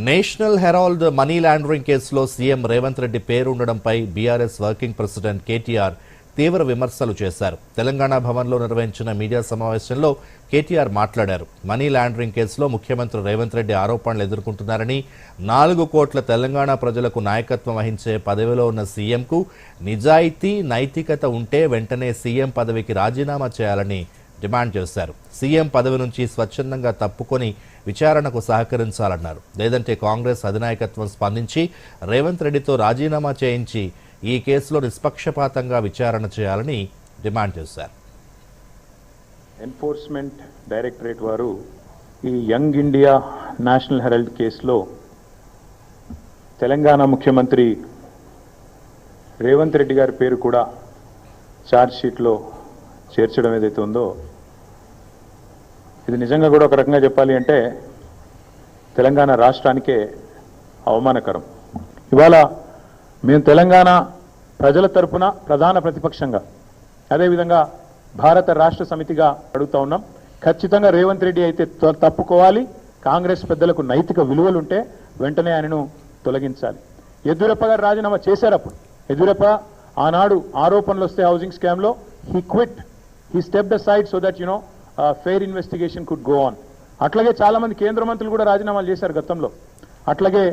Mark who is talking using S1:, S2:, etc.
S1: National Herald money laundering కేసులో CM Revanth Reddy పేరు ఉండడంపై BRS working president KTR తీవ్ర విమర్శలు చేశారు. తెలంగాణ భవన్లో నిర్వహించిన మీడియా సమావేశంలో కేటీఆర్ మాట్లాడారు. మనీ లాండరింగ్ కేసులో ముఖ్యమంత్రి రేవంత్ రెడ్డి ఆరోపణలు ఎదుర్కొంటున్నారని, 4 కోట్ల తెలంగాణ ప్రజలకు నాయకత్వం వహించే పదవిలో ఉన్న సీఎంకు నిజాయితీ, నైతికత ఉంటే వెంటనే సీఎం పదవికి రాజీనామా చేయాలని డిమాండ్ చేశారు. సీఎం పదవి నుంచి స్వచ్ఛందంగా తప్పుకొని విచారణకు సహకరించాలన్నారు. లేదంటే కాంగ్రెస్ అధినాయకత్వం స్పందించి రేవంత్ రెడ్డితో రాజీనామా చేయించి ఈ కేసులో నిష్పక్షపాతంగా విచారణ చేయాలని డిమాండ్ చేశారు.
S2: ఎన్ఫోర్స్మెంట్ డైరెక్టరేట్ వారు ఈ యంగ్ ఇండియా నేషనల్ హెరాల్డ్ కేసులో తెలంగాణ ముఖ్యమంత్రి రేవంత్ రెడ్డి గారి పేరు కూడా ఛార్జ్ షీట్లో చేర్చడం ఏదైతే ఉందో, ఇది నిజంగా కూడా ఒక రకంగా చెప్పాలి అంటే తెలంగాణ రాష్ట్రానికే అవమానకరం. ఇవాళ మేము తెలంగాణ ప్రజల తరపున ప్రధాన ప్రతిపక్షంగా, అదేవిధంగా భారత రాష్ట్ర సమితిగా అడుగుతా ఉన్నాం. ఖచ్చితంగా రేవంత్ రెడ్డి అయితే తప్పుకోవాలి. కాంగ్రెస్ పెద్దలకు నైతిక విలువలుంటే వెంటనే ఆయనను తొలగించాలి. యడ్యూరప్ప గారు రాజీనామా చేశారు. అప్పుడు యడ్యూరప్ప ఆనాడు ఆరోపణలు వస్తే హౌసింగ్ స్కామ్లో he quit, he stepped aside so that fair investigation could go on. అట్లాగే చాలా మంది కేంద్ర మంత్రులు కూడా రాజీనామాలు చేశారు గతంలో. అట్లాగే